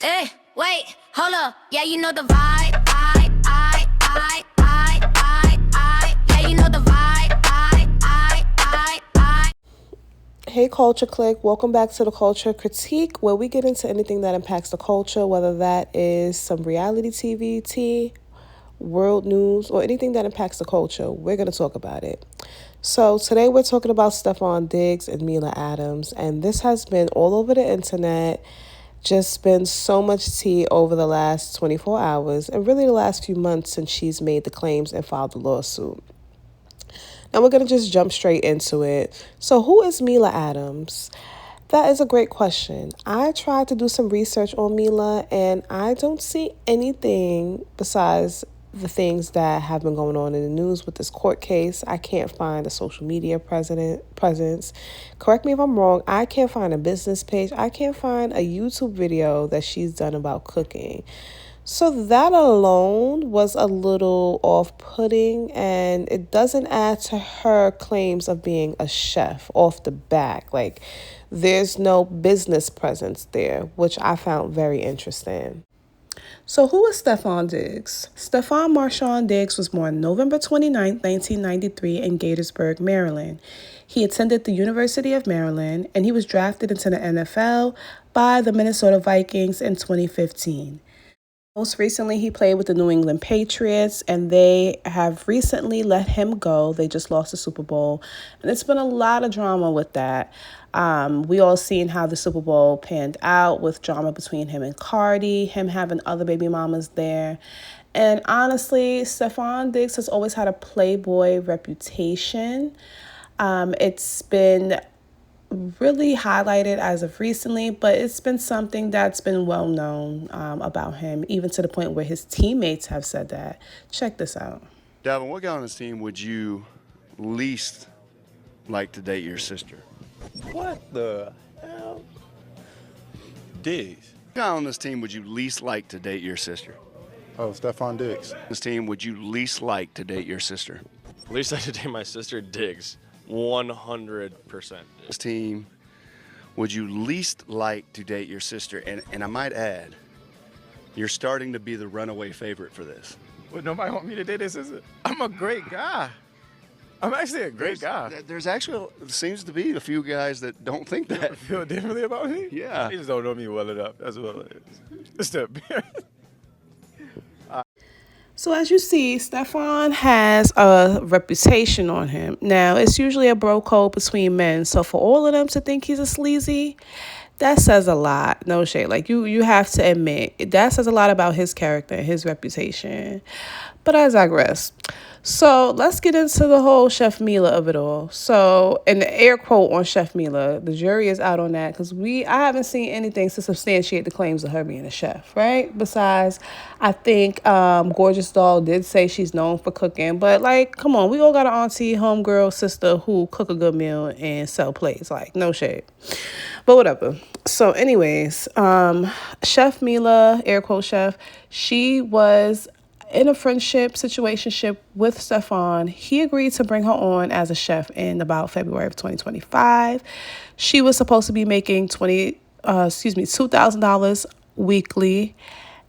Wait, hold up. Yeah, you know the vibe. Yeah, you know the vibe. Hey Culture Click, welcome back to the Culture Critique, where we get into anything that impacts the culture, whether that is some reality TV, world news, or anything that impacts the culture. We're going to talk about it. So today we're talking about Stefon Diggs and Mila Adams, and this has been all over the internet. Just been so much tea over the last 24 hours, and really the last few months since she's made the claims and filed the lawsuit. Now we're going to just jump straight into it. So who is Mila Adams? That is a great question. I tried to do some research on Mila, and I don't see anything besides the things that have been going on in the news with this court case. I can't find a social media presence. Correct me if I'm wrong. I can't find a business page. I can't find a YouTube video that she's done about cooking. So that alone was a little off-putting, and it doesn't add to her claims of being a chef off the back. Like, there's no business presence there, which I found very interesting. So who is Stefon Diggs? Stefon Marshawn Diggs was born November 29, 1993 in Gaithersburg, Maryland. He attended the University of Maryland, and he was drafted into the NFL by the Minnesota Vikings in 2015. Most recently, he played with the New England Patriots, and they have recently let him go. They just lost the Super Bowl, and it's been a lot of drama with that. We all seen how the Super Bowl panned out with drama between him and Cardi, him having other baby mamas there. And honestly, Stefon Diggs has always had a playboy reputation. It's been really highlighted as of recently, but it's been something that's been well known about him, even to the point where his teammates have said that. Check this out. Davin, what guy on this team would you least like to date your sister? What the hell? Diggs. What guy on this team would you least like to date your sister? Oh, Stefon Diggs. This team would you least like to date your sister? Least I should date my sister, Diggs. 100%. This team would you least like to date your sister? And I might add, you're starting to be the runaway favorite for this. Would nobody want me to date this? I'm a great guy. I'm actually a great guy. There's actually seems to be a few guys that don't think that. You feel differently about me? Yeah. They just don't know me well enough. That's what it is. It's the appearance. So as you see, Stefon has a reputation on him. Now, it's usually a bro code between men. So for all of them to think he's a sleazy, that says a lot. No shade. Like, you have to admit, that says a lot about his character and his reputation. But I digress. So let's get into the whole Chef Mila of it all. So, and the air quote on Chef Mila, the jury is out on that because I haven't seen anything to substantiate the claims of her being a chef, right? Besides, I think Gorgeous Doll did say she's known for cooking, but like, come on, we all got an auntie, homegirl, sister who cook a good meal and sell plates. Like, no shade. But whatever. So anyways, Chef Mila, air quote chef, she was in a friendship situationship with Stefon. He agreed to bring her on as a chef in about February of 2025. She was supposed to be making $2,000 weekly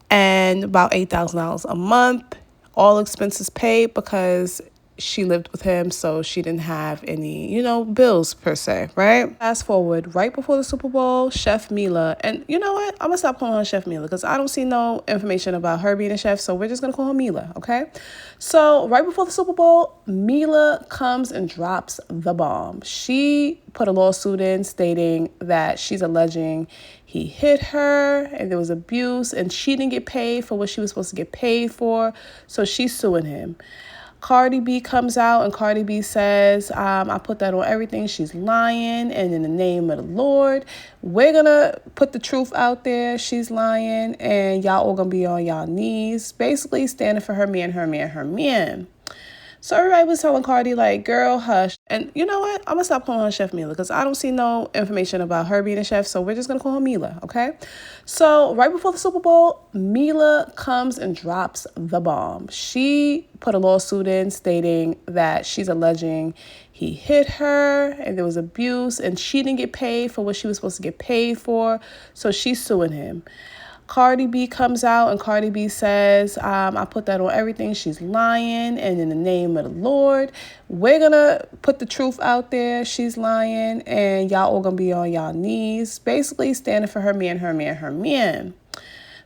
and about $8,000 a month, all expenses paid because she lived with him, so she didn't have any, bills per se, right? Fast forward, right before the Super Bowl, Chef Mila, and you know what? I'm gonna stop calling her Chef Mila because I don't see no information about her being a chef, so we're just gonna call her Mila, okay? So right before the Super Bowl, Mila comes and drops the bomb. She put a lawsuit in stating that she's alleging he hit her and there was abuse and she didn't get paid for what she was supposed to get paid for, so she's suing him. Cardi B comes out and Cardi B says, I put that on everything. She's lying. And in the name of the Lord, we're going to put the truth out there. She's lying. And y'all all going to be on y'all knees, basically standing for her man, her man, her man. So everybody was telling Cardi, like, girl, hush. And you know what? I'm going to stop calling her Chef Mila because I don't see no information about her being a chef. So we're just going to call her Mila, okay? So right before the Super Bowl, Mila comes and drops the bomb. She put a lawsuit in stating that she's alleging he hit her and there was abuse and she didn't get paid for what she was supposed to get paid for. So she's suing him. Cardi B comes out and Cardi B says, I put that on everything. She's lying. And in the name of the Lord, we're going to put the truth out there. She's lying. And y'all all going to be on y'all knees, basically standing for her man, her man, her man.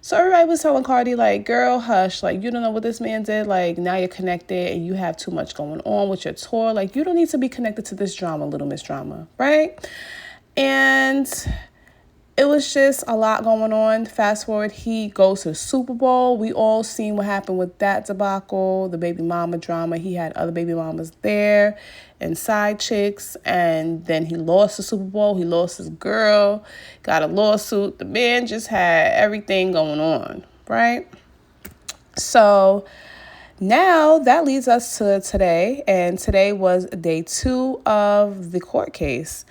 So everybody was telling Cardi, like, girl, hush. Like, you don't know what this man did. Like, now you're connected and you have too much going on with your tour. Like, you don't need to be connected to this drama, Little Miss Drama, right? And it was just a lot going on. Fast forward, he goes to the Super Bowl. We all seen what happened with that debacle, the baby mama drama. He had other baby mamas there and side chicks. And then he lost the Super Bowl. He lost his girl, got a lawsuit. The man just had everything going on, right? So now that leads us to today. And today was day 2 of the court case.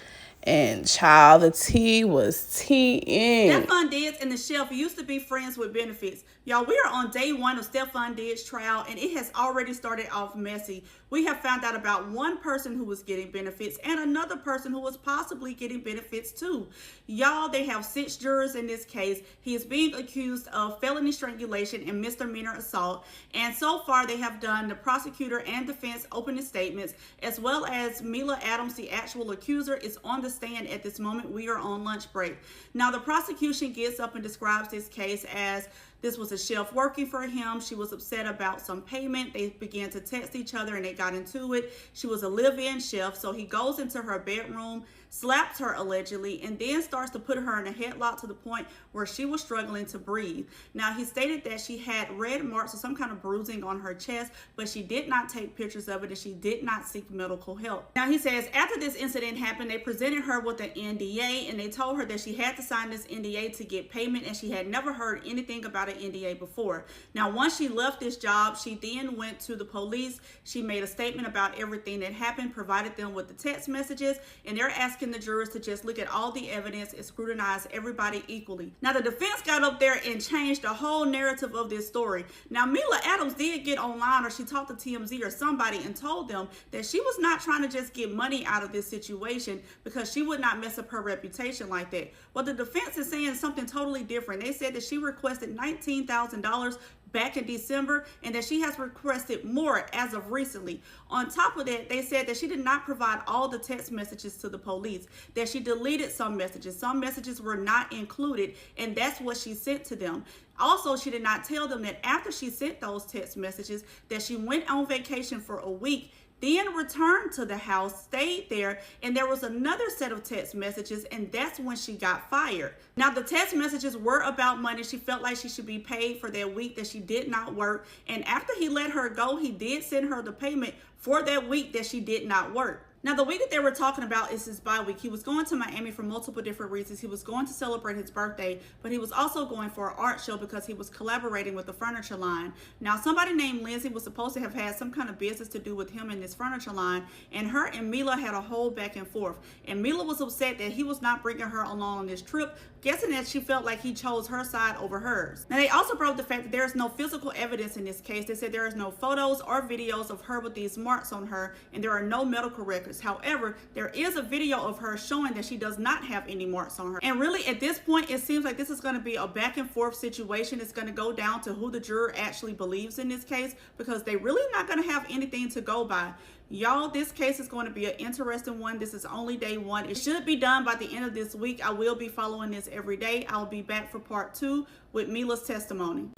And child, the tea was teaing. Stephon Diggs and the Chef used to be friends with benefits. Y'all, we are on day 1 of Stephon Diggs' trial, and it has already started off messy. We have found out about one person who was getting benefits and another person who was possibly getting benefits too. Y'all, they have 6 jurors in this case. He is being accused of felony strangulation and misdemeanor assault. And so far, they have done the prosecutor and defense opening statements, as well as Mila Adams, the actual accuser, is on the stand at this moment. We are on lunch break. Now, the prosecution gets up and describes this case as this was a chef working for him. She was upset about some payment. They began to text each other and they got into it. She was a live-in chef, so he goes into her bedroom, slaps her allegedly, and then starts to put her in a headlock to the point where she was struggling to breathe. Now, he stated that she had red marks or some kind of bruising on her chest, but she did not take pictures of it and she did not seek medical help. Now, he says after this incident happened, they presented her with an NDA and they told her that she had to sign this NDA to get payment, and she had never heard anything about an NDA before. Now, once she left this job, she then went to the police. She made a statement about everything that happened, provided them with the text messages, and they're asking the jurors to just look at all the evidence and scrutinize everybody equally. Now, the defense got up there and changed the whole narrative of this story. Now, Mila Adams did get online, or she talked to TMZ or somebody and told them that she was not trying to just get money out of this situation because she would not mess up her reputation like that. Well, the defense is saying something totally different. They said that she requested $19,000 back in December and that she has requested more as of recently. On top of that, they said that she did not provide all the text messages to the police, that she deleted some messages. Some messages were not included, and that's what she sent to them. Also, she did not tell them that after she sent those text messages that she went on vacation for a week, then returned to the house, stayed there, and there was another set of text messages, and that's when she got fired. Now, the text messages were about money. She felt like she should be paid for that week that she did not work, and after he let her go, he did send her the payment for that week that she did not work. Now, the week that they were talking about is his bye week. He was going to Miami for multiple different reasons. He was going to celebrate his birthday, but he was also going for an art show because he was collaborating with the furniture line. Now, somebody named Lindsay was supposed to have had some kind of business to do with him in this furniture line, and her and Mila had a whole back and forth. And Mila was upset that he was not bringing her along on this trip, guessing that she felt like he chose her side over hers. Now, they also brought up the fact that there is no physical evidence in this case. They said there is no photos or videos of her with these marks on her, and there are no medical records. However, there is a video of her showing that she does not have any marks on her. And really, at this point, it seems like this is going to be a back and forth situation. It's going to go down to who the juror actually believes in this case, because they really not going to have anything to go by. Y'all, this case is going to be an interesting one. This is only day 1. It should be done by the end of this week. I will be following this every day. I'll be back for part 2 with Mila's testimony.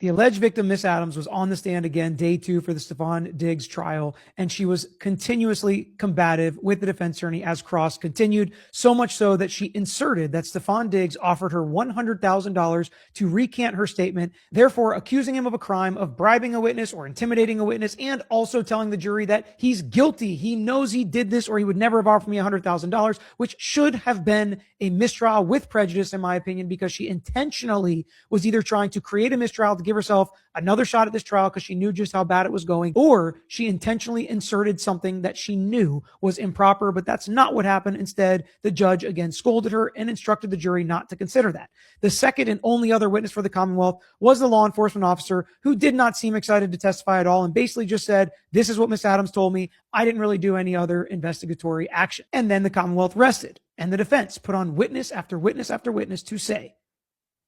The alleged victim, Miss Adams, was on the stand again, day 2 for the Stephon Diggs trial, and she was continuously combative with the defense attorney as cross continued, so much so that she inserted that Stephon Diggs offered her $100,000 to recant her statement, therefore accusing him of a crime of bribing a witness or intimidating a witness, and also telling the jury that he's guilty. He knows he did this or he would never have offered me $100,000, which should have been a mistrial with prejudice, in my opinion, because she intentionally was either trying to create a mistrial to give herself another shot at this trial because she knew just how bad it was going, or she intentionally inserted something that she knew was improper, but that's not what happened. Instead, the judge again scolded her and instructed the jury not to consider that. The second and only other witness for the Commonwealth was the law enforcement officer, who did not seem excited to testify at all and basically just said, "This is what Miss Adams told me. I didn't really do any other investigatory action." And then the Commonwealth rested, and the defense put on witness after witness after witness to say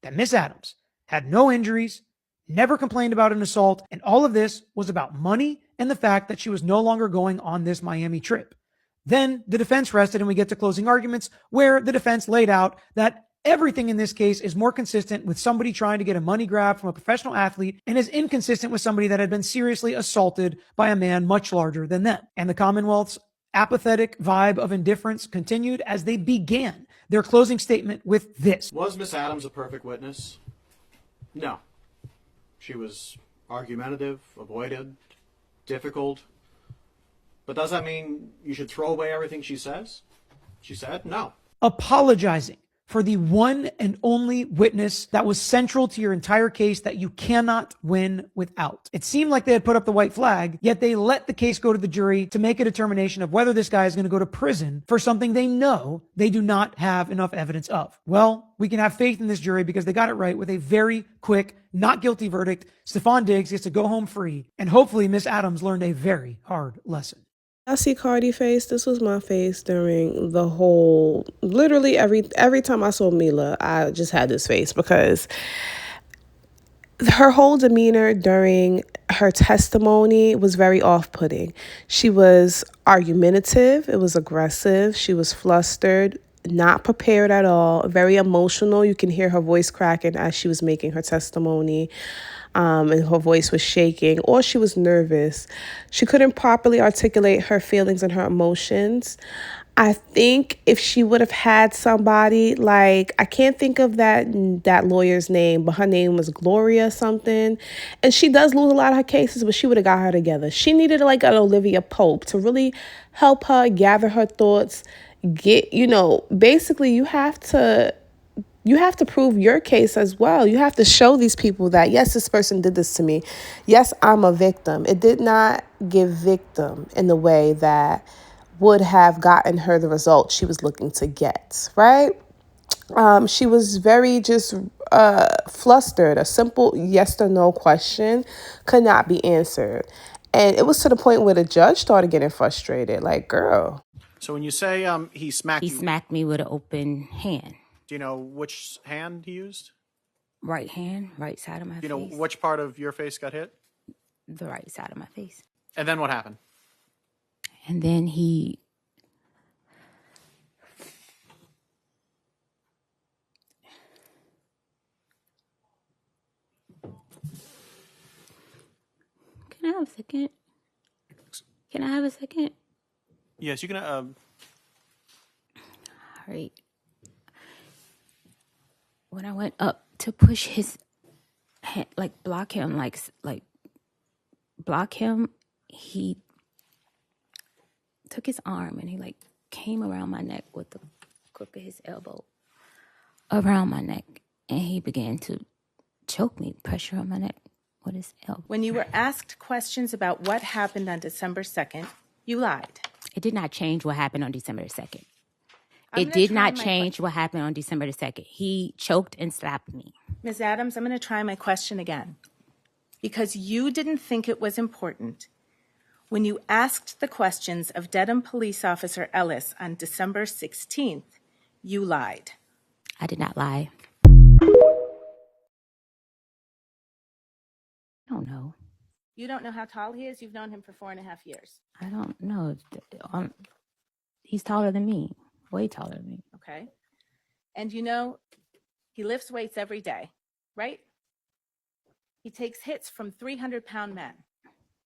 that Miss Adams had no injuries, never complained about an assault, and all of this was about money and the fact that she was no longer going on this Miami trip. Then the defense rested and we get to closing arguments where the defense laid out that everything in this case is more consistent with somebody trying to get a money grab from a professional athlete and is inconsistent with somebody that had been seriously assaulted by a man much larger than them. And the Commonwealth's apathetic vibe of indifference continued as they began their closing statement with this. Was Miss Adams a perfect witness? No. She was argumentative, avoided, difficult. But does that mean you should throw away everything she says? She said no. Apologizing for the one and only witness that was central to your entire case that you cannot win without. It seemed like they had put up the white flag, yet they let the case go to the jury to make a determination of whether this guy is going to go to prison for something they know they do not have enough evidence of. Well, we can have faith in this jury because they got it right with a very quick, not guilty verdict. Stefon Diggs gets to go home free, and hopefully Miss Adams learned a very hard lesson. I see Cardi face. This was my face during the whole, literally every time I saw Mila, I just had this face because her whole demeanor during her testimony was very off-putting. She was argumentative. It was aggressive. She was flustered, not prepared at all, very emotional. You can hear her voice cracking as she was making her testimony. And her voice was shaking, or she was nervous. She couldn't properly articulate her feelings and her emotions. I think if she would have had somebody like, I can't think of that lawyer's name, but her name was Gloria something. And she does lose a lot of her cases, but she would have got her together. She needed like an Olivia Pope to really help her gather her thoughts. Basically you have to prove your case as well. You have to show these people that, yes, this person did this to me. Yes, I'm a victim. It did not give victim in the way that would have gotten her the result she was looking to get, right? She was very just flustered. A simple yes or no question could not be answered. And it was to the point where the judge started getting frustrated. Like, girl. So when you say he smacked He you, smacked me with an open hand. do you know which hand he used? Right hand, right side of my Do you know face. which part of your face got hit? The right side of my face. And then what happened? And then he Can I have a second? Can I have a second? Yes, you can. All right. When I went up to push his hand, block him, block him, he took his arm and he came around my neck with the crook of his elbow around my neck, and he began to choke me, pressure on my neck with his elbow. When you were asked questions about what happened on December 2nd, you lied. It did not change what happened on December 2nd. I'm It gonna did try not my change what happened on December the 2nd. He choked and slapped me. Ms. Adams, I'm going to try my question again. Because you didn't think it was important. When you asked the questions of Dedham Police Officer Ellis on December 16th, you lied. I did not lie. I don't know. You don't know how tall he is? You've known him for 4.5 years. I don't know. He's taller than me. Way taller than me. Okay. And you know, he lifts weights every day, right? He takes hits from 300-pound men,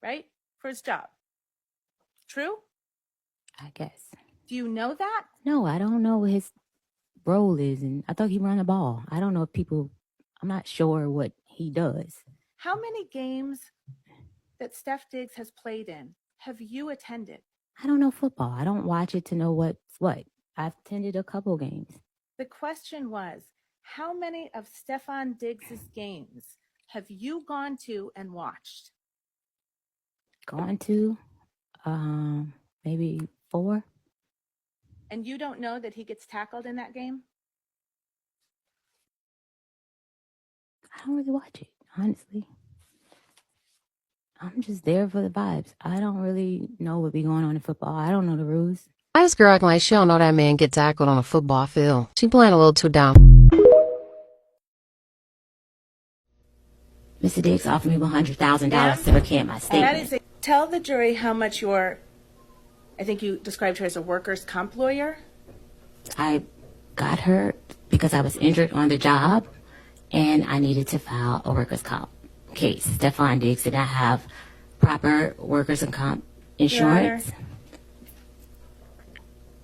right? For his job. True? I guess. Do you know that? No, I don't know what his role is. And I thought he ran the ball. I don't know if I'm not sure what he does. How many games that Steph Diggs has played in have you attended? I don't know football. I don't watch it to know what's what. I've attended a couple games. The question was, how many of Stefon Diggs' games have you gone to and watched? Gone to, maybe 4. And you don't know that he gets tackled in that game? I don't really watch it, honestly. I'm just there for the vibes. I don't really know what be going on in football. I don't know the rules. Why this girl acting like she don't know that man get tackled on a football field? She playing a little too down. Mr. Diggs offered me $100,000 to recant my statement. Tell the jury how much I think you described her as a workers' comp lawyer. I got her because I was injured on the job and I needed to file a workers' comp case. Stephon Diggs did not have proper workers' comp insurance.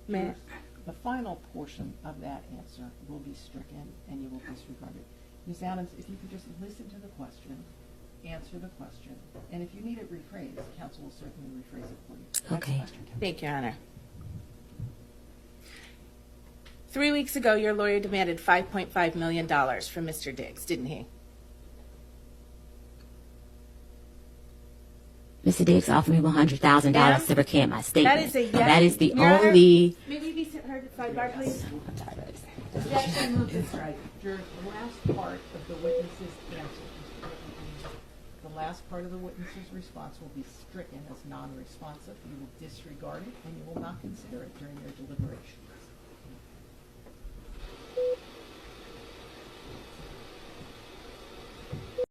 Matt. The final portion of that answer will be stricken and you will disregard it. Ms. Adams, if you could just listen to the question, answer the question, and if you need it rephrased, counsel will certainly rephrase it for you. Okay. Thank you, Your Honor. 3 weeks ago, your lawyer demanded $5.5 million from Mr. Diggs, didn't he? Mr. Diggs offered me $100,000 to recant my statement. That is a yes. That is the Your Honor, only. May we be heard at sidebar, please? Objection moved and strike. Jurors, the last part of the witness's answer, the last part of the witness's response will be stricken as non-responsive. You will disregard it and you will not consider it during your deliberations.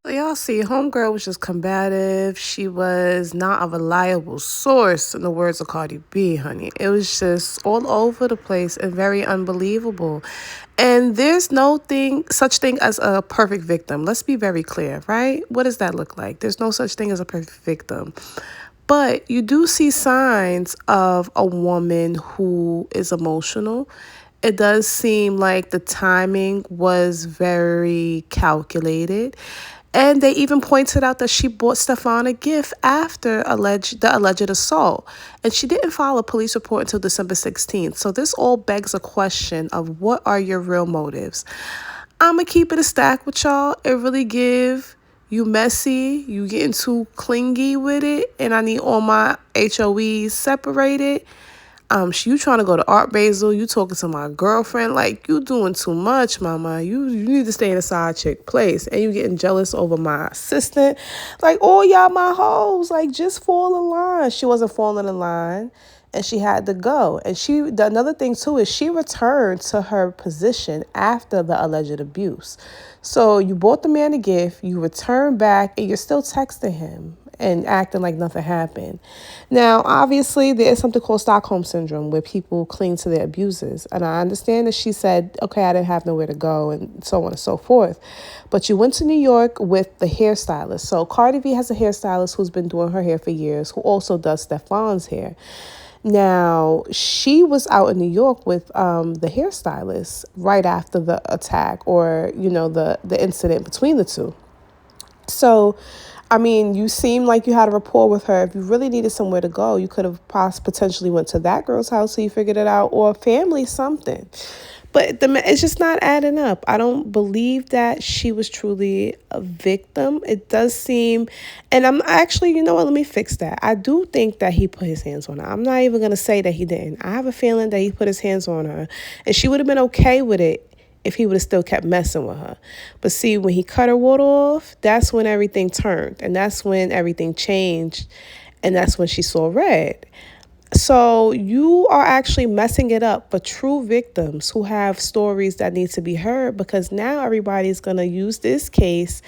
So y'all see, homegirl was just combative. She was not a reliable source, in the words of Cardi B, honey. It was just all over the place and very unbelievable. And there's no such thing as a perfect victim. Let's be very clear, right? What does that look like? There's no such thing as a perfect victim. But you do see signs of a woman who is emotional. It does seem like the timing was very calculated. And they even pointed out that she bought Stephon a gift after the alleged assault. And she didn't file a police report until December 16th. So this all begs a question of what are your real motives? I'm going to keep it a stack with y'all. It really give you messy. You getting too clingy with it. And I need all my HOEs separated. You trying to go to Art Basel, you talking to my girlfriend, like, you doing too much, mama. You need to stay in a side chick place. And you getting jealous over my assistant. Like, all y'all my hoes, like, just fall in line. She wasn't falling in line, and she had to go. And another thing, too, is she returned to her position after the alleged abuse. So you bought the man a gift, you returned back, and you're still texting him and acting like nothing happened. Now, obviously, there is something called Stockholm Syndrome where people cling to their abusers. And I understand that she said, okay, I didn't have nowhere to go and so on and so forth. But you went to New York with the hairstylist. So Cardi B has a hairstylist who's been doing her hair for years, who also does Stephon's hair. Now, she was out in New York with the hairstylist right after the attack or, the incident between the two. So, I mean, you seem like you had a rapport with her. If you really needed somewhere to go, you could have potentially went to that girl's house so you figured it out, or family, something. But it's just not adding up. I don't believe that she was truly a victim. It does seem, and I'm actually, you know what, let me fix that. I do think that he put his hands on her. I'm not even going to say that he didn't. I have a feeling that he put his hands on her, and she would have been okay with it if he would have still kept messing with her. But see, when he cut her water off, that's when everything turned. And that's when everything changed. And that's when she saw red. So you are actually messing it up for true victims who have stories that need to be heard, because now everybody's going to use this case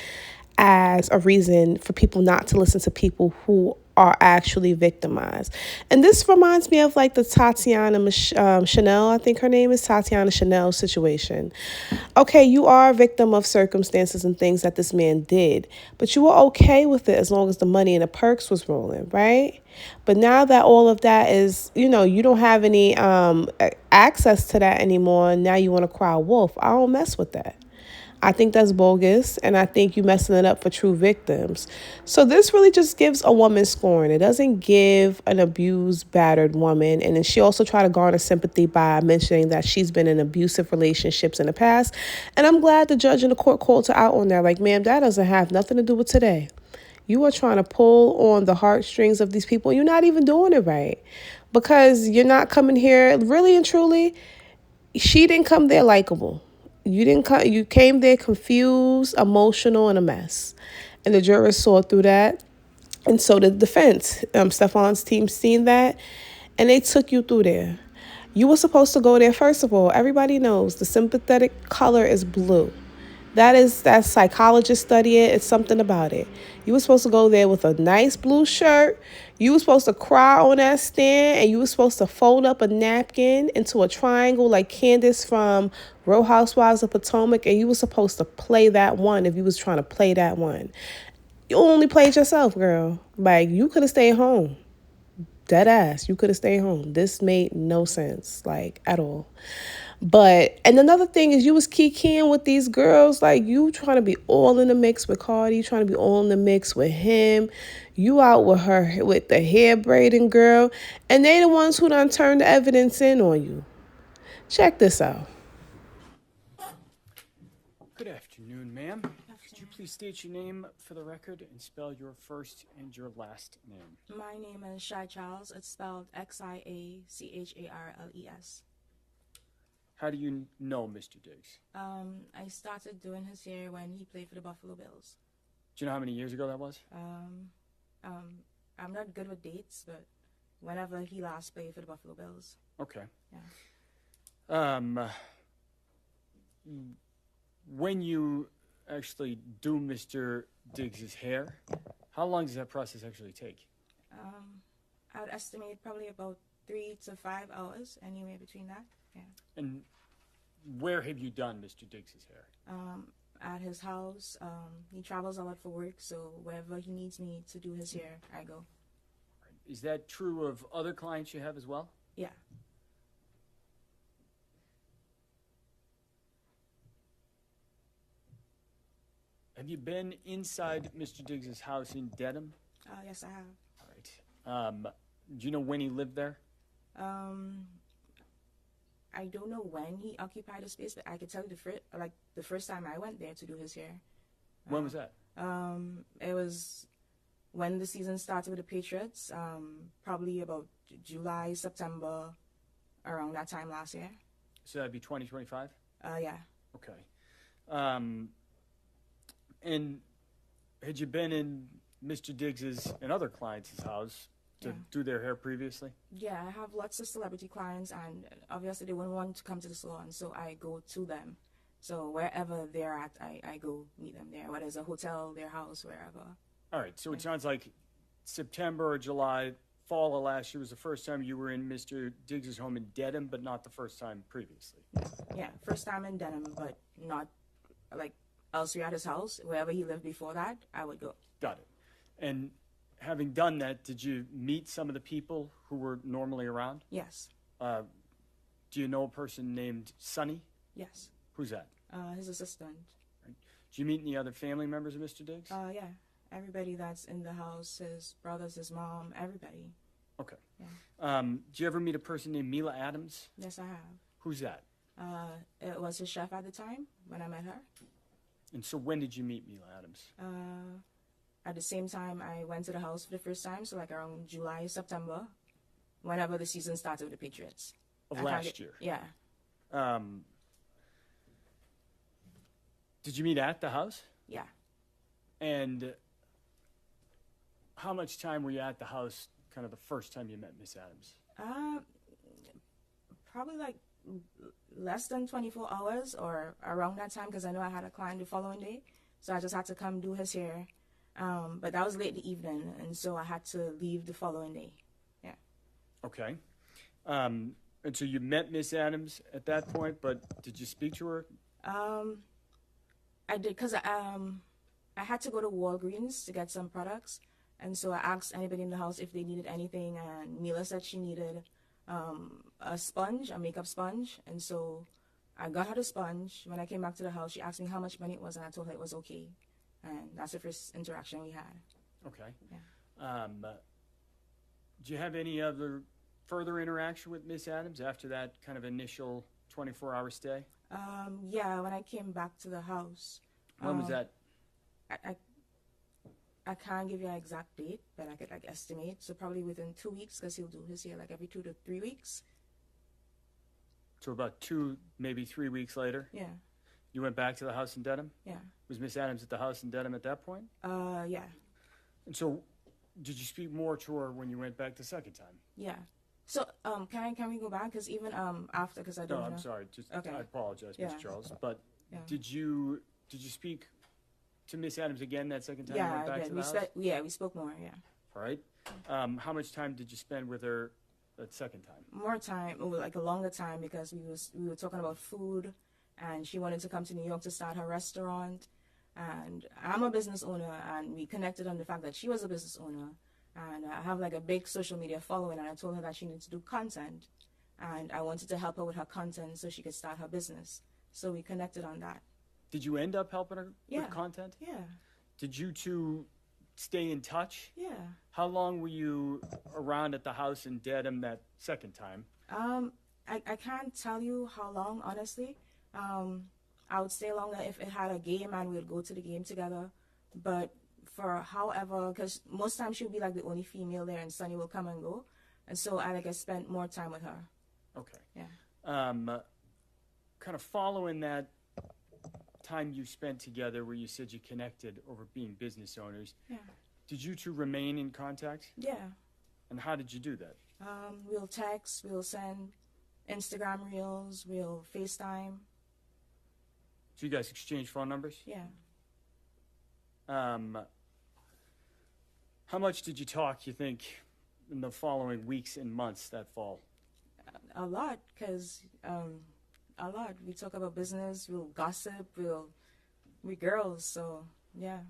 as a reason for people not to listen to people who are actually victimized. And this reminds me of like the Tatiana Chanel, I think her name is Tatiana Chanel situation. Okay, you are a victim of circumstances and things that this man did, but you were okay with it as long as the money and the perks was rolling, right? But now that all of that is, you don't have any access to that anymore, now you want to cry wolf. I don't mess with that. I think that's bogus, and I think you're messing it up for true victims. So this really just gives a woman scorn. It doesn't give an abused, battered woman. And then she also tried to garner sympathy by mentioning that she's been in abusive relationships in the past. And I'm glad the judge in the court called her out on that. Like, ma'am, that doesn't have nothing to do with today. You are trying to pull on the heartstrings of these people. You're not even doing it right, because you're not coming here really and truly. She didn't come there likable. You came there confused, emotional, and a mess. And the jurors saw through that. And so did the defense. Stephon's team seen that, and they took you through there. You were supposed to go there, first of all. Everybody knows the sympathetic color is blue. That psychologists study it. It's something about it. You were supposed to go there with a nice blue shirt. You were supposed to cry on that stand, and you were supposed to fold up a napkin into a triangle like Candace from Real Housewives of Potomac, and you were supposed to play that one if you was trying to play that one. You only played yourself, girl. Like, you could have stayed home. Dead ass. You could have stayed home. This made no sense, like, at all. But, and another thing is you was kikiing with these girls. Like, you trying to be all in the mix with Cardi, trying to be all in the mix with him. You out with her, with the hair braiding girl. And they the ones who done turned the evidence in on you. Check this out. Good afternoon, ma'am. Could you please state your name for the record and spell your first and your last name? My name is Shai Charles. It's spelled Xiacharles. How do you know Mr. Diggs? I started doing his hair when he played for the Buffalo Bills. Do you know how many years ago that was? I'm not good with dates, but whenever he last played for the Buffalo Bills. Okay. Yeah. When you actually do Mr. Diggs's hair, how long does that process actually take? I'd estimate probably about 3 to 5 hours, anywhere between that. Yeah. And where have you done Mr. Diggs's hair? At his house. He travels a lot for work, so wherever he needs me to do his hair, I go. Is that true of other clients you have as well? Yeah. Have you been inside Mr. Diggs's house in Dedham? Yes, I have. All right. Do you know when he lived there? I don't know when he occupied the space, but I could tell you the first time I went there to do his hair. When was that? It was when the season started with the Patriots, probably about July, September, around that time last year. So that'd be 2025? Yeah. Okay. And had you been in Mr. Diggs's and other clients' house to do their hair previously? Yeah, I have lots of celebrity clients, and obviously they wouldn't want to come to the salon, so I go to them. So wherever they're at, I go meet them there, whether it's a hotel, their house, wherever. All right, so it sounds like September or July, fall of last year was the first time you were in Mr. Diggs's home in Dedham, but not the first time previously. Yeah, first time in Dedham, but not like elsewhere at his house. Wherever he lived before that, I would go. Got it. And having done that, did you meet some of the people who were normally around? Yes. Do you know a person named Sonny? Yes. Who's that? His assistant. Right. Did you meet any other family members of Mr. Diggs? Yeah. Everybody that's in the house, his brothers, his mom, everybody. Okay. Yeah. Did you ever meet a person named Mila Adams? Yes, I have. Who's that? It was his chef at the time when I met her. And so when did you meet Mila Adams? At the same time I went to the house for the first time, so like around July, September, whenever the season started with the Patriots. Of last year? Yeah. Did you meet at the house? Yeah. And how much time were you at the house kind of the first time you met Miss Adams? Probably like less than 24 hours or around that time, because I know I had a client the following day, so I just had to come do his hair. But that was late in the evening, and so I had to leave the following day. Yeah. Okay. And so you met Miss Adams at that point, but did you speak to her? I did, because I had to go to Walgreens to get some products, and so I asked anybody in the house if they needed anything, and Mila said she needed a sponge, a makeup sponge, and so I got her the sponge. When I came back to the house, she asked me how much money it was, and I told her it was okay, and that's the first interaction we had. Okay. Yeah. Do you have any other further interaction with Miss Adams after that kind of initial 24-hour stay? Yeah, when I came back to the house. When was that? I can't give you an exact date, but I could like estimate. So probably within 2 weeks, because he'll do his hair like every 2 to 3 weeks. So about 2, maybe 3 weeks later? Yeah. You went back to the house in Dedham? Yeah. Was Miss Adams at the house in Dedham at that point? Yeah. And so did you speak more to her when you went back the second time? Yeah. So can we go back? Because even after, because I don't know. No, I'm sorry. Just okay. I apologize, Yeah. Mr. Charles. But yeah. did you Did you speak to Miss Adams again that second time you Yeah, went back I to did. the house? We spoke more. Yeah. All right. How much time did you spend with her that second time? More time, like a longer time, because we were talking about food, and she wanted to come to New York to start her restaurant, and I'm a business owner, and we connected on the fact that she was a business owner, and I have like a big social media following, and I told her that she needed to do content, and I wanted to help her with her content so she could start her business. So we connected on that. Did you end up helping her Yeah. with content? Yeah. Did you two stay in touch? Yeah. How long were you around at the house in Dedham that second time? I can't tell you how long, honestly. I would stay longer if it had a game and we would go to the game together. But for however, because most times she'll be like the only female there and Sunny will come and go. And so I spent more time with her. Okay. Yeah. Kind of following that time you spent together where you said you connected over being business owners, Yeah. did you two remain in contact? Yeah. And how did you do that? We'll text, we'll send Instagram reels, we'll FaceTime. So you guys exchanged phone numbers? Yeah. How much did you talk, you think, in the following weeks and months that fall? A lot, because a lot. We talk about business, we'll gossip, we girls, so yeah.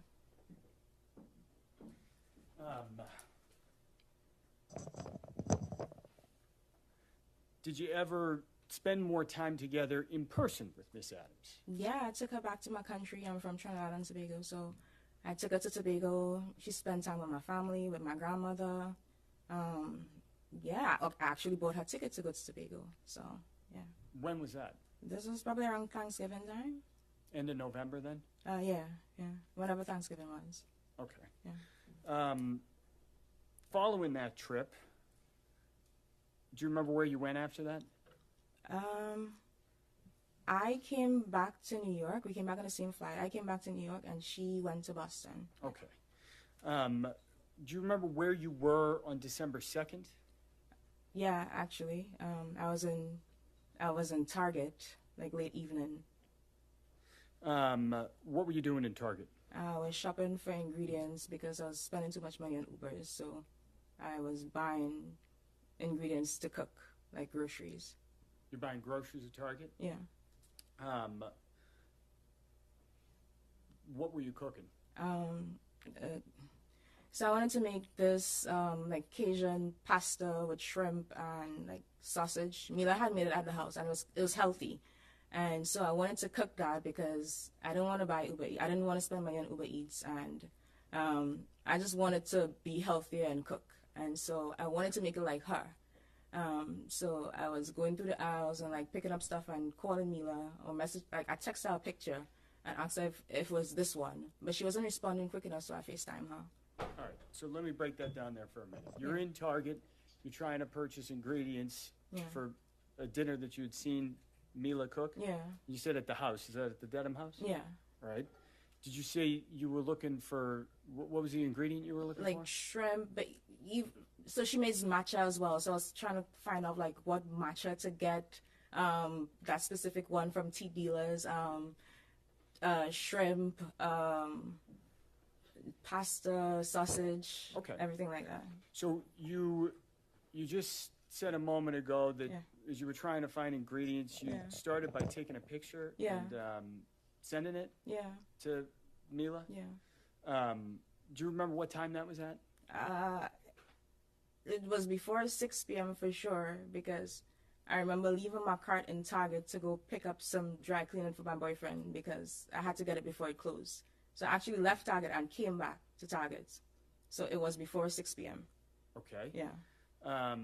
Did you ever spend more time together in person with Miss Adams? Yeah, I took her back to my country. I'm from Trinidad and Tobago, so I took her to Tobago. She spent time with my family, with my grandmother. Yeah, I actually bought her ticket to go to Tobago, so yeah. When was that? This was probably around Thanksgiving time. End of November then? Yeah, whenever Thanksgiving was. Okay. Yeah. Following that trip, do you remember where you went after that? I came back to New York. We came back on the same flight. I came back to New York, and she went to Boston. Okay. Do you remember where you were on December 2nd? Yeah, actually, I was in Target, like late evening. What were you doing in Target? I was shopping for ingredients because I was spending too much money on Ubers, so I was buying ingredients to cook, like groceries. You're buying groceries at Target? Yeah. What were you cooking? So I wanted to make this like Cajun pasta with shrimp and like sausage. Mila had made it at the house, and it was healthy. And so I wanted to cook that because I didn't want to buy Uber Eats. I didn't want to spend money on Uber Eats, and I just wanted to be healthier and cook. And so I wanted to make it like her. So I was going through the aisles and like picking up stuff and calling Mila or message. Like I texted her a picture and asked her if it was this one, but she wasn't responding quick enough, so I FaceTime her. All right, so let me break that down there for a minute. You're in Target, you're trying to purchase ingredients for a dinner that you had seen Mila cook? Yeah. You said at the house. Is that at the Dedham house? Yeah. All right. Did you say you were looking for, what was the ingredient you were looking for? Like shrimp, but so she makes matcha as well. So I was trying to find out like what matcha to get, that specific one from tea dealers, shrimp, pasta, sausage, everything like that. So you just said a moment ago that as you were trying to find ingredients, you started by taking a picture and sending it to Mila? Yeah. Do you remember what time that was at? It was before 6 p.m. for sure, because I remember leaving my cart in Target to go pick up some dry cleaning for my boyfriend because I had to get it before it closed. So I actually left Target and came back to Target. So it was before 6 p.m. Okay. Yeah.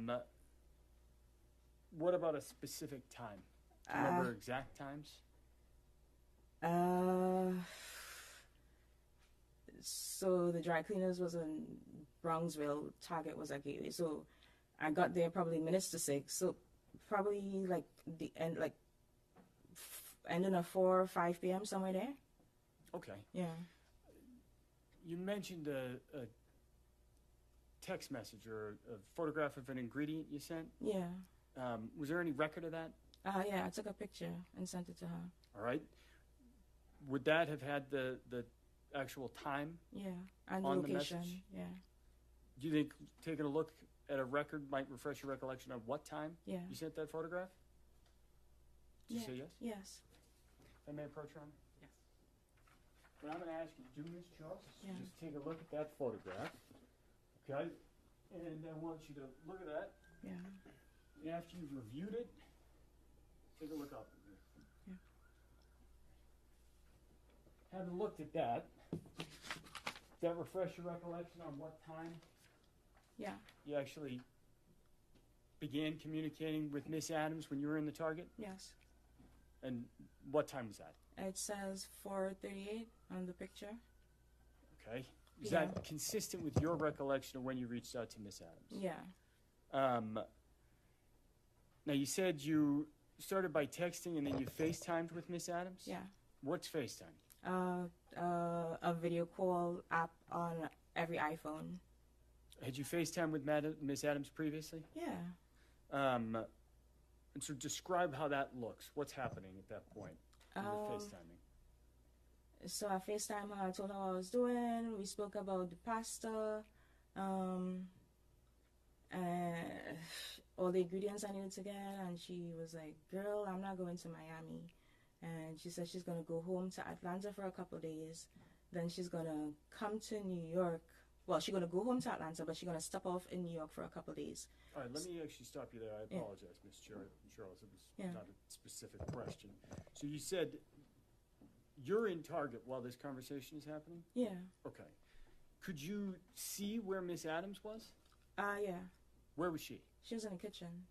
What about a specific time? Do you remember exact times? So the dry cleaners was in Bronxville, Target was at Gateway. So I got there probably minutes to 6. So probably like the end, like ending at 4 or 5 p.m. somewhere there. Okay. Yeah. You mentioned a text message or a photograph of an ingredient you sent. Yeah. Was there any record of that? Yeah, I took a picture and sent it to her. All right. would that have had the actual time? Yeah, and on location. The message? Yeah. Do you think taking a look at a record might refresh your recollection of what time Yeah. you sent that photograph? Did you say yes? Yes. If I may approach around? Yes. What I'm going to ask you to do, Ms. Charles, is Yeah. just take a look at that photograph. Okay? And I want you to look at that. Yeah. And after you've reviewed it, take a look up. Yeah. Having looked at that, does that refresh your recollection on what time Yeah. you actually began communicating with Miss Adams when you were in the Target? Yes. And what time was that? It says 4:38 on the picture. Okay. Is Yeah. that consistent with your recollection of when you reached out to Miss Adams? Yeah. Now, you said you started by texting and then you FaceTimed with Miss Adams? Yeah. What's FaceTime? A video call app on every iPhone. Had you FaceTimed with Miss Adams previously? Yeah. And so describe how that looks. What's happening at that point when you're FaceTiming? So I FaceTime her, I told her what I was doing, we spoke about the pasta, and all the ingredients I needed to get, and she was like, girl, I'm not going to Miami. And she said she's going to go home to Atlanta for a couple of days, then she's going to come to New York. Well, she's going to go home to Atlanta, but she's going to stop off in New York for a couple of days. All right, let me actually stop you there. I apologize, Ms. Charles. It was not a specific question. So you said you're in Target while this conversation is happening? Yeah. Okay. Could you see where Miss Adams was? Yeah. Where was she? She was in the kitchen.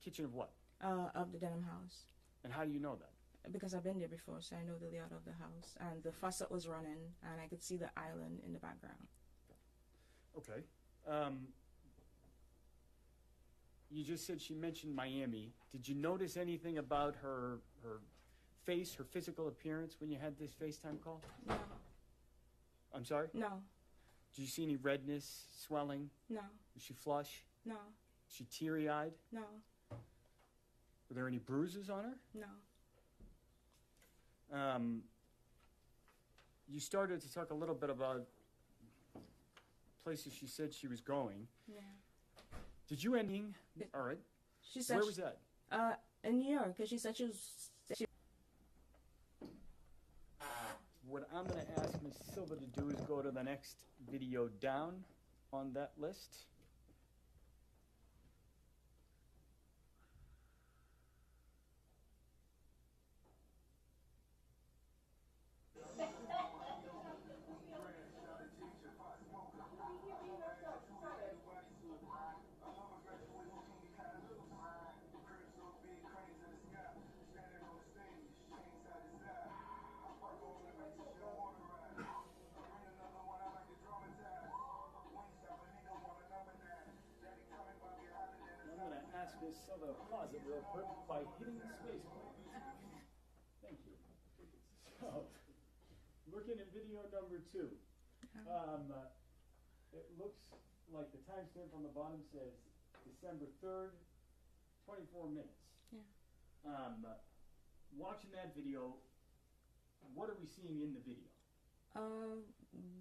Kitchen of what? Of the Denham house. And how do you know that? Because I've been there before, so I know the layout of the house. And the faucet was running, and I could see the island in the background. Okay. You just said she mentioned Miami. Did you notice anything about her face, her physical appearance when you had this FaceTime call? No. I'm sorry? No. Did you see any redness, swelling? No. Was she flush? No. Was she teary-eyed? No. Were there any bruises on her? No. You started to talk a little bit about places she said she was going. Yeah. Did you ending? All right. She said Where was that? In New York, because she said she was. What I'm going to ask Ms. Silva to do is go to the next video down on that list. Miss Silva to pause it real quick by hitting the space bar. Thank you. So, looking at video number 2, it looks like the timestamp on the bottom says December 3rd, 24 minutes. Yeah. Watching that video, what are we seeing in the video?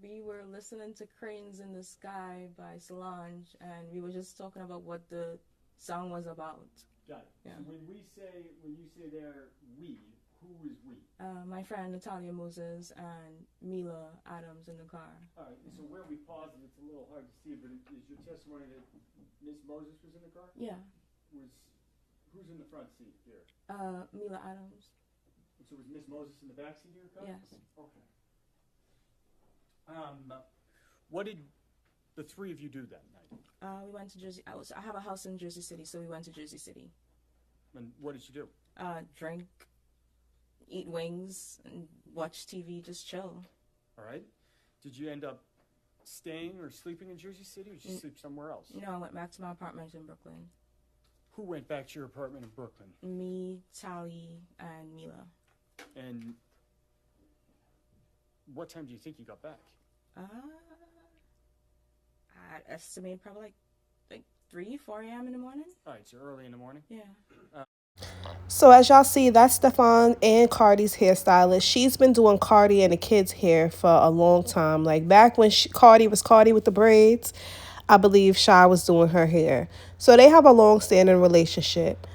We were listening to Cranes in the Sky by Solange, and we were just talking about what the song was about. Got it. Yeah. So when you say there, we, who is we? My friend Natalia Moses and Mila Adams in the car. All right, so where we paused it, it's a little hard to see, but is your testimony that Miss Moses was in the car? Yeah. Who's in the front seat here? Mila Adams. So was Miss Moses in the back seat of your car? Yes. Okay. What did the three of you do that night? We went to Jersey. I have a house in Jersey City, so we went to Jersey City. And what did you do? Drink, eat wings, and watch TV, just chill. All right. Did you end up staying or sleeping in Jersey City, or did you sleep somewhere else? No, I went back to my apartment in Brooklyn. Who went back to your apartment in Brooklyn? Me, Tally, and Mila. And what time do you think you got back? I estimate probably like 3, 4 a.m. in the morning. All right, so early in the morning? Yeah. So as y'all see, that's Stefan and Cardi's hairstylist. She's been doing Cardi and the kids' hair for a long time. Like back when Cardi was Cardi with the braids, I believe Shy was doing her hair. So they have a long-standing relationship.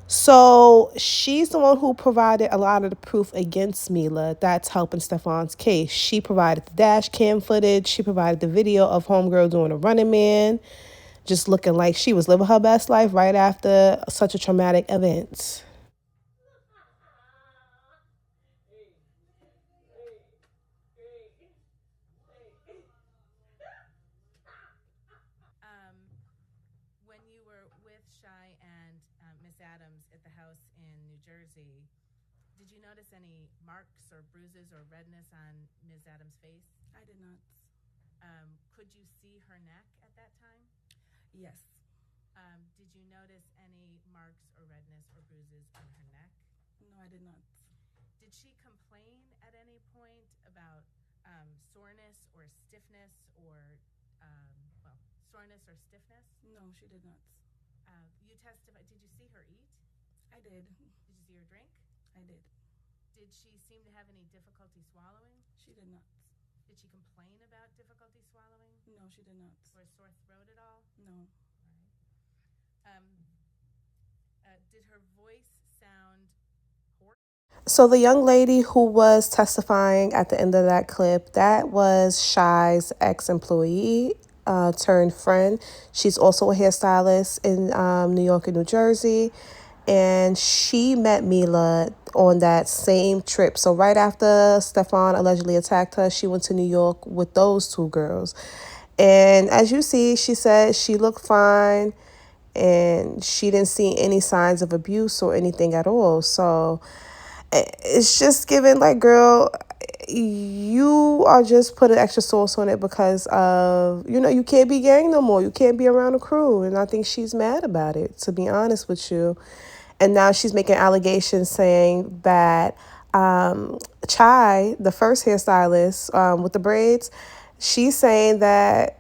So she's the one who provided a lot of the proof against Mila that's helping Stefan's case. She provided the dash cam footage. She provided the video of Homegirl doing a running man, just looking like she was living her best life right after such a traumatic event. When you were with Shy and Miss Adams at the house in New Jersey, did you notice any marks or bruises or redness on Ms. Adams' face? I did not. Could you see her neck at that time? Yes. Did you notice any marks or redness or bruises on her neck? No, I did not. Did she complain at any point about soreness or stiffness or, soreness or stiffness? No, she did not. You testified, did you see her eat? I did. Did you see her drink? I did. Did she seem to have any difficulty swallowing? She did not. Did she complain about difficulty swallowing? No, she did not. Or sore throat at all? No. Did her voice sound hoarse? So the young lady who was testifying at the end of that clip, that was Shy's ex-employee turned friend. She's also a hairstylist in New York and New Jersey. And she met Mila on that same trip. So right after Stefan allegedly attacked her, she went to New York with those two girls. And as you see, she said she looked fine and she didn't see any signs of abuse or anything at all. So it's just given like, girl, you are just putting extra sauce on it because of, you can't be gang no more. You can't be around the crew. And I think she's mad about it, to be honest with you. And now she's making allegations saying that Chai, the first hairstylist with the braids, she's saying that,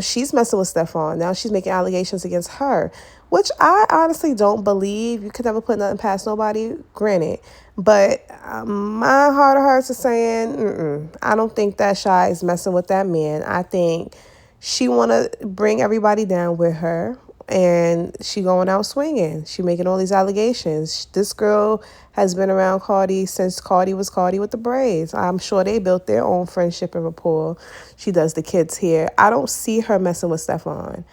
she's messing with Stefan. Now she's making allegations against her, which I honestly don't believe. You could never put nothing past nobody, granted. But my heart of hearts is saying, I don't think that Shy is messing with that man. I think she want to bring everybody down with her. And she going out swinging. She making all these allegations. This girl has been around Cardi since Cardi was Cardi with the braids. I'm sure they built their own friendship and rapport. She does the kids here. I don't see her messing with Stefan.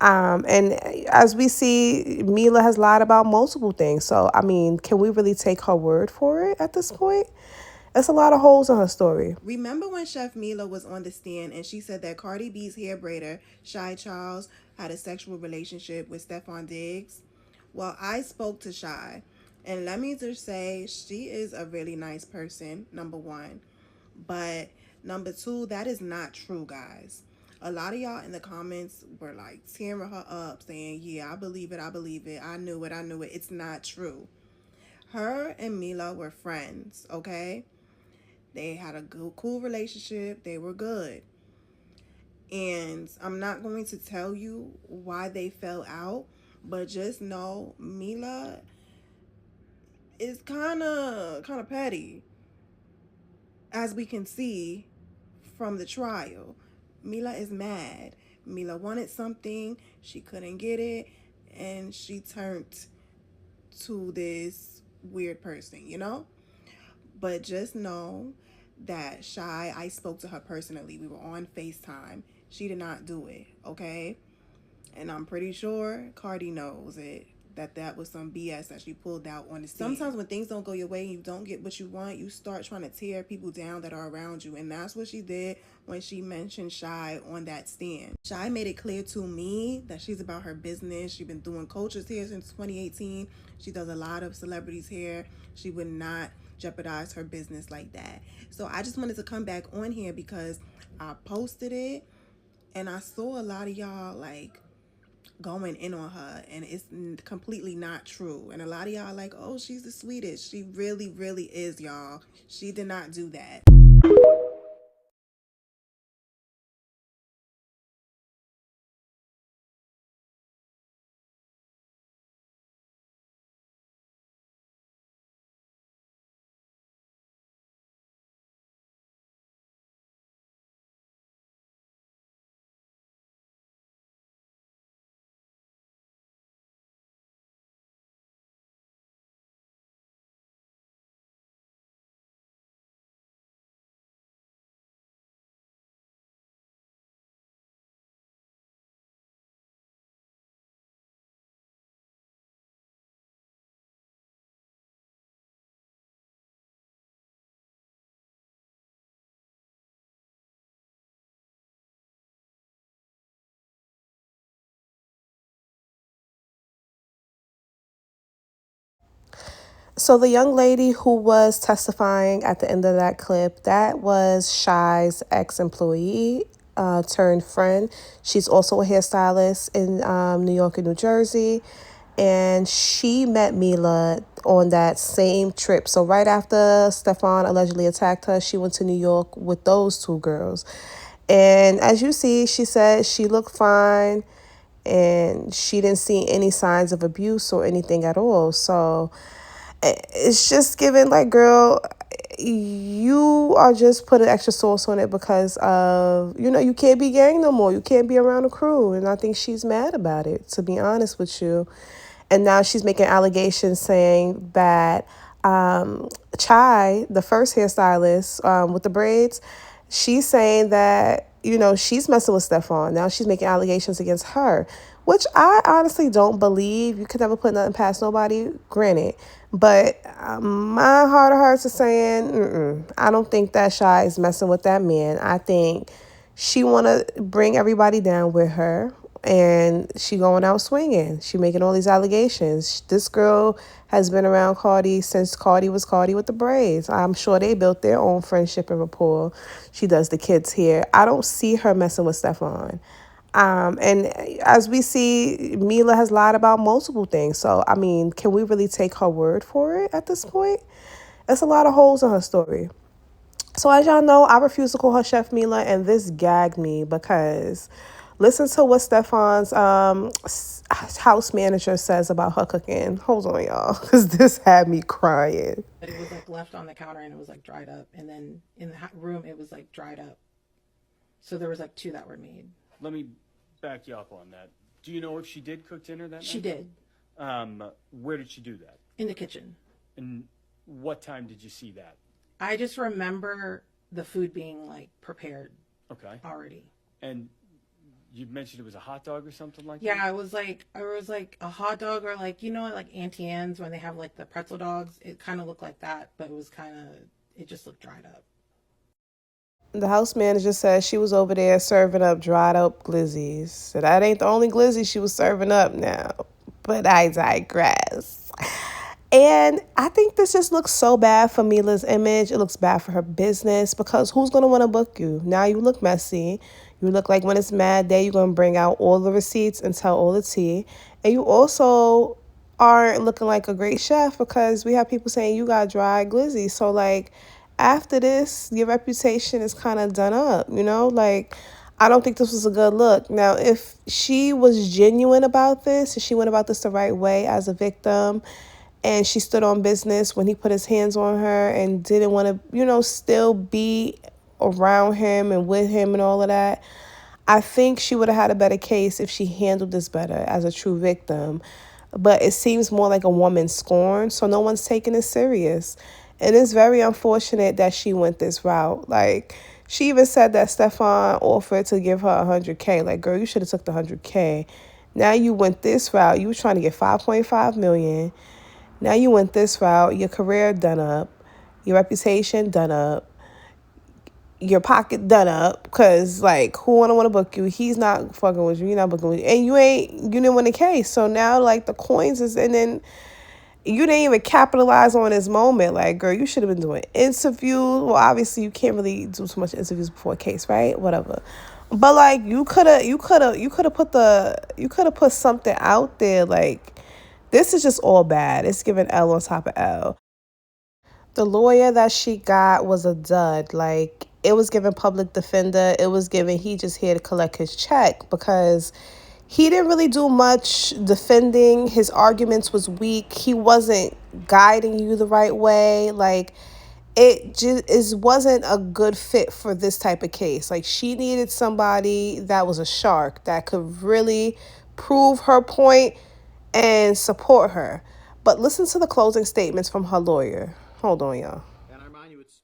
And as we see, Mila has lied about multiple things. So, I mean, can we really take her word for it at this point? There's a lot of holes in her story. Remember when Chef Mila was on the stand and she said that Cardi B's hair braider, Shy Charles, had a sexual relationship with Stefan Diggs? Well, I spoke to Shy, and let me just say she is a really nice person, number one. But number two, that is not true, guys. A lot of y'all in the comments were like tearing her up, saying, yeah, I believe it, I knew it. It's not true. Her and Mila were friends, okay? They had a good, cool relationship. They were good. And I'm not going to tell you why they fell out, but just know Mila is kind of petty, as we can see from the trial. Mila is mad. Mila wanted something, she couldn't get it, and she turned to this weird person. But just know that Shy, I spoke to her personally. We were on FaceTime. She did not do it, okay? And I'm pretty sure Cardi knows it, that was some BS that she pulled out on the stand. Sometimes when things don't go your way and you don't get what you want, you start trying to tear people down that are around you. And that's what she did when she mentioned Shy on that stand. Shy made it clear to me that she's about her business. She's been doing Culture's hair since 2018. She does a lot of celebrities' hair. She would not jeopardize her business like that. So I just wanted to come back on here because I posted it and I saw a lot of y'all like going in on her, and it's completely not true. And a lot of y'all are like, oh, she's the sweetest. She really, really is, y'all. She did not do that. So the young lady who was testifying at the end of that clip, that was Shy's ex-employee turned friend. She's also a hairstylist in New York and New Jersey. And she met Mila on that same trip. So right after Stefan allegedly attacked her, she went to New York with those two girls. And as you see, she said she looked fine and she didn't see any signs of abuse or anything at all. So it's just given like, girl, you are just putting extra sauce on it because of, you can't be gang no more. You can't be around the crew. And I think she's mad about it, to be honest with you. And now she's making allegations saying that Chai, the first hairstylist with the braids, she's saying that, she's messing with Stefan. Now she's making allegations against her, which I honestly don't believe. You could never put nothing past nobody, granted. But my heart of hearts is saying, I don't think that Chai is messing with that man. I think she want to bring everybody down with her. And she going out swinging. She making all these allegations. This girl has been around Cardi since Cardi was Cardi with the braids. I'm sure they built their own friendship and rapport. She does the kids here. I don't see her messing with Stefan. And as we see, Mila has lied about multiple things. So, I mean, can we really take her word for it at this point? There's a lot of holes in her story. So as y'all know, I refuse to call her Chef Mila, and this gagged me because listen to what Stefan's house manager says about her cooking. Hold on, y'all, because this had me crying. It was like left on the counter and it was like dried up, and then in the room it was like dried up. So there was like 2 that were made. Let me back you up on that. Do you know if she did cook dinner that night? She did. Where did she do that? In the kitchen. And what time did you see that? I just remember the food being like prepared. Okay. Already. And you mentioned it was a hot dog or something like that? Yeah, it was like a hot dog, or like, like Auntie Anne's when they have like the pretzel dogs. It kind of looked like that, but it just looked dried up. The house manager said she was over there serving up dried up glizzies. So that ain't the only glizzy she was serving up now. But I digress. And I think this just looks so bad for Mila's image. It looks bad for her business because who's going to want to book you? Now you look messy. You look like when it's mad day, you're going to bring out all the receipts and tell all the tea. And you also aren't looking like a great chef because we have people saying you got dry glizzy. So, like, after this, your reputation is kind of done up, Like, I don't think this was a good look. Now, if she was genuine about this, if she went about this the right way as a victim, and she stood on business when he put his hands on her and didn't want to, still be around him and with him and all of that, I think she would have had a better case if she handled this better as a true victim. But it seems more like a woman scorned, so no one's taking it serious. And it's very unfortunate that she went this route. Like, she even said that Stefan offered to give her $100K. Like, girl, you should have took the $100K. Now you went this route. You were trying to get $5.5 million. Now you went this route. Your career done up. Your reputation done up. Your pocket done up. Because, like, who want to book you? He's not fucking with you. You're not booking with you. And you didn't win the case. So now, like, the coins is, and then you didn't even capitalize on this moment. Like, girl, you should have been doing interviews. Well, obviously, you can't really do too much interviews before a case, right? Whatever. But, like, you could have put something out there, like, this is just all bad. It's giving L on top of L. The lawyer that she got was a dud. Like, it was giving public defender. It was giving he just here to collect his check because he didn't really do much defending. His arguments was weak. He wasn't guiding you the right way. Like, it just wasn't a good fit for this type of case. Like, she needed somebody that was a shark that could really prove her point and support her. But listen to the closing statements from her lawyer. Hold on, y'all. And I remind you, it's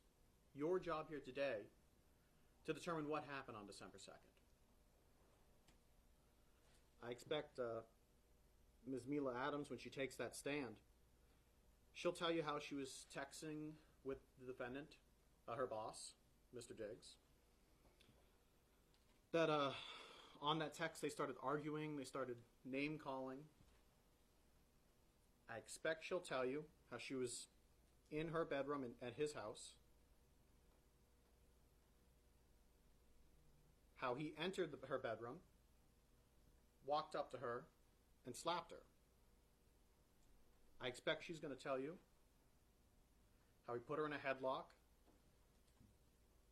your job here today to determine what happened on December 2nd. I expect Ms. Mila Adams, when she takes that stand, she'll tell you how she was texting with the defendant, her boss, Mr. Diggs. That on that text they started arguing, they started name calling. I expect she'll tell you how she was in her bedroom at his house, how he entered her bedroom, walked up to her, and slapped her. I expect she's going to tell you how he put her in a headlock,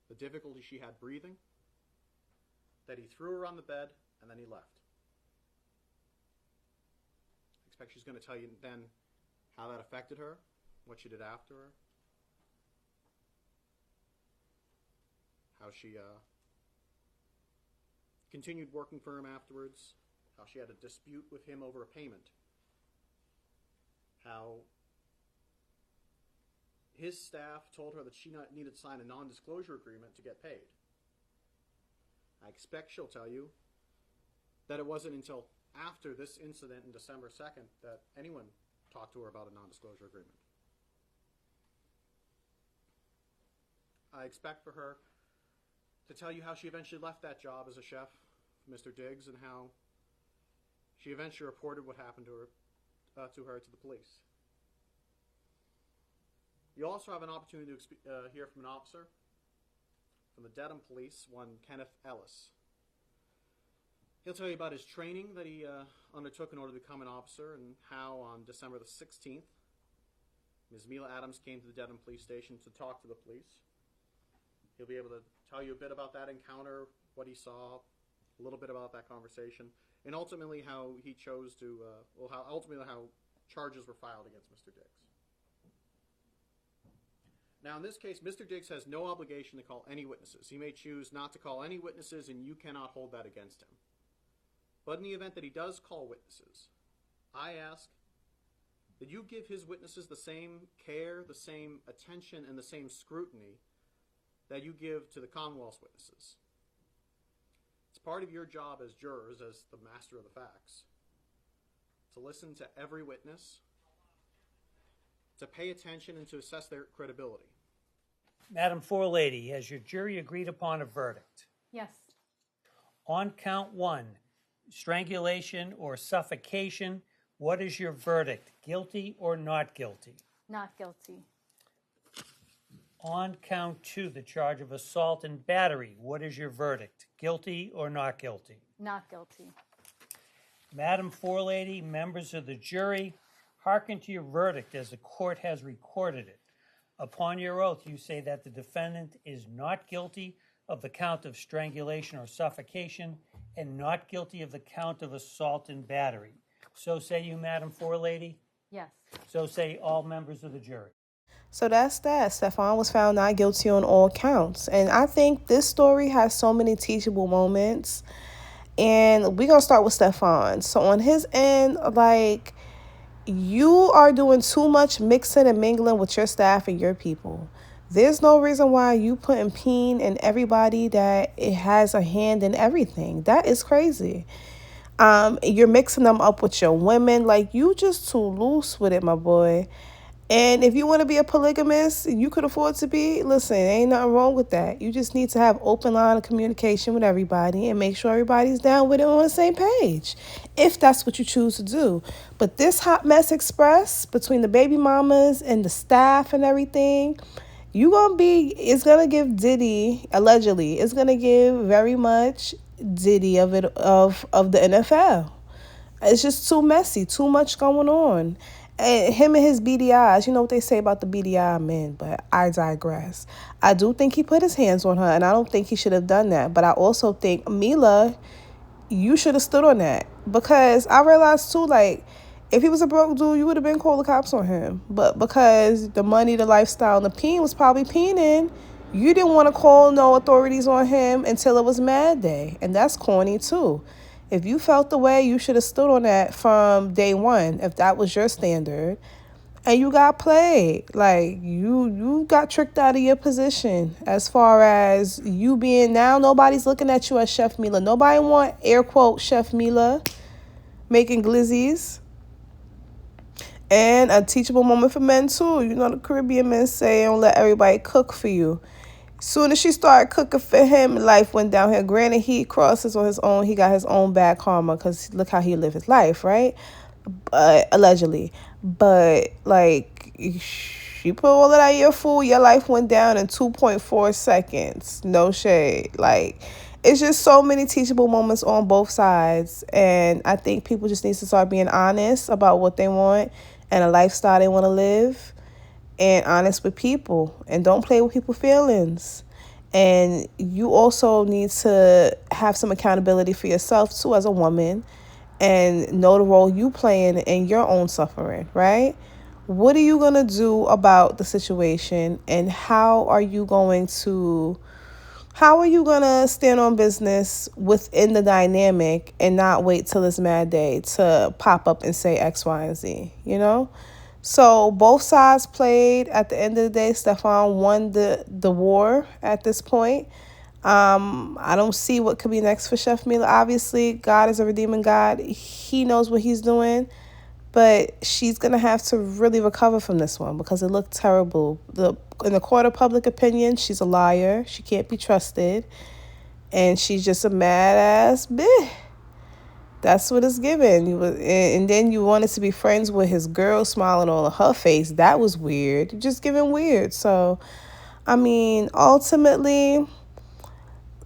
the difficulty she had breathing, that he threw her on the bed, and then he left. I expect she's going to tell you then how that affected her, what she did after her, how she continued working for him afterwards, how she had a dispute with him over a payment, how his staff told her that she needed to sign a non-disclosure agreement to get paid. I expect she'll tell you that it wasn't until after this incident in December 2nd that anyone talked to her about a non-disclosure agreement. I expect for her to tell you how she eventually left that job as a chef, Mr. Diggs, and how she eventually reported what happened to her to the police. You also have an opportunity to hear from an officer from the Dedham Police, one Kenneth Ellis. He'll tell you about his training that he undertook in order to become an officer and how on December the 16th, Ms. Mila Adams came to the Dedham Police Station to talk to the police. He'll be able to tell you a bit about that encounter, what he saw, a little bit about that conversation, and ultimately how he chose to, how charges were filed against Mr. Diggs. Now, in this case, Mr. Diggs has no obligation to call any witnesses. He may choose not to call any witnesses, and you cannot hold that against him. But in the event that he does call witnesses, I ask that you give his witnesses the same care, the same attention, and the same scrutiny that you give to the Commonwealth's witnesses. It's part of your job as jurors, as the master of the facts, to listen to every witness, to pay attention, and to assess their credibility. Madam Forelady, has your jury agreed upon a verdict? Yes. On count 1, strangulation or suffocation, what is your verdict? Guilty or not guilty? Not guilty. On count 2, the charge of assault and battery, what is your verdict? Guilty or not guilty? Not guilty. Madam Forelady, members of the jury, hearken to your verdict as the court has recorded it. Upon your oath, you say that the defendant is not guilty of the count of strangulation or suffocation and not guilty of the count of assault and battery. So say you, Madam Forelady? Yes. So say all members of the jury. So that's that. Stefan was found not guilty on all counts. And I think this story has so many teachable moments. And we're going to start with Stefan. So on his end, like, you are doing too much mixing and mingling with your staff and your people. There's no reason why you putting peen in everybody that it has a hand in everything. That is crazy. You're mixing them up with your women. Like, you just too loose with it, my boy. And if you want to be a polygamist, you could afford to be. Listen, ain't nothing wrong with that. You just need to have open line of communication with everybody and make sure everybody's down with it on the same page, if that's what you choose to do. But this hot mess express between the baby mamas and the staff and everything, it's gonna give Diddy, allegedly, it's gonna give very much Diddy of the NFL. It's just too messy, too much going on. And him and his BDIs, you know what they say about the BDI men, but I digress. I do think he put his hands on her, and I don't think he should have done that. But I also think, Mila, you should have stood on that. Because I realized, too, like, if he was a broke dude, you would have been called the cops on him. But because the money, the lifestyle, and the peen was probably peening, you didn't want to call no authorities on him until it was Mad Day. And that's corny, too. If you felt the way, you should have stood on that from day one, if that was your standard. And you got played. Like, you got tricked out of your position as far as you being now. Nobody's looking at you as Chef Mila. Nobody want, air quote, Chef Mila making glizzies. And a teachable moment for men, too. You know, the Caribbean men say, don't let everybody cook for you. Soon as she started cooking for him, life went downhill. Granted, he crosses on his own. He got his own bad karma because look how he lived his life, right? allegedly. But like, she put all of that in your food, your life went down in 2.4 seconds. No shade. Like, it's just so many teachable moments on both sides, and I think people just need to start being honest about what they want and a lifestyle they want to live, and honest with people, and don't play with people's feelings. And you also need to have some accountability for yourself too as a woman, and know the role you play in your own suffering, right? What are you going to do about the situation, and how are you going to stand on business within the dynamic and not wait till this mad day to pop up and say X, Y, and Z, you know? So both sides played. At the end of the day, Stefan won the war at this point. I don't see what could be next for Chef Mila. Obviously, God is a redeeming God. He knows what he's doing. But she's going to have to really recover from this one because it looked terrible. In the court of public opinion, she's a liar. She can't be trusted. And she's just a mad-ass bitch. That's what it's given. And then you wanted to be friends with his girl smiling all of her face. That was weird. Just giving weird. So, I mean, ultimately,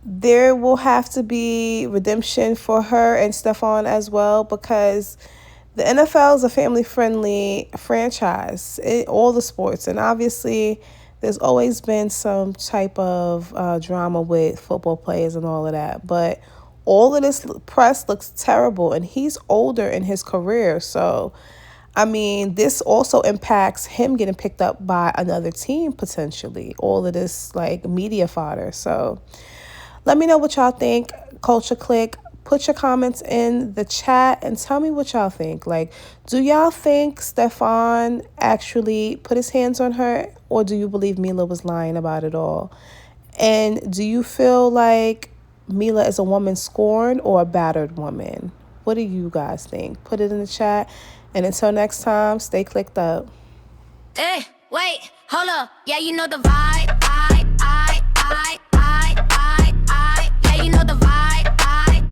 there will have to be redemption for her and Stefan as well, because the NFL is a family-friendly franchise in all the sports. And obviously, there's always been some type of drama with football players and all of that. But all of this press looks terrible, and he's older in his career. So, I mean, this also impacts him getting picked up by another team potentially. All of this, like, media fodder. So, let me know what y'all think. Culture Click. Put your comments in the chat and tell me what y'all think. Like, do y'all think Stefan actually put his hands on her, or do you believe Mila was lying about it all? And do you feel like Mila is a woman scorned or a battered woman? What do you guys think? Put it in the chat. And until next time, stay clicked up. Wait, hold up. Yeah, you know the vibe.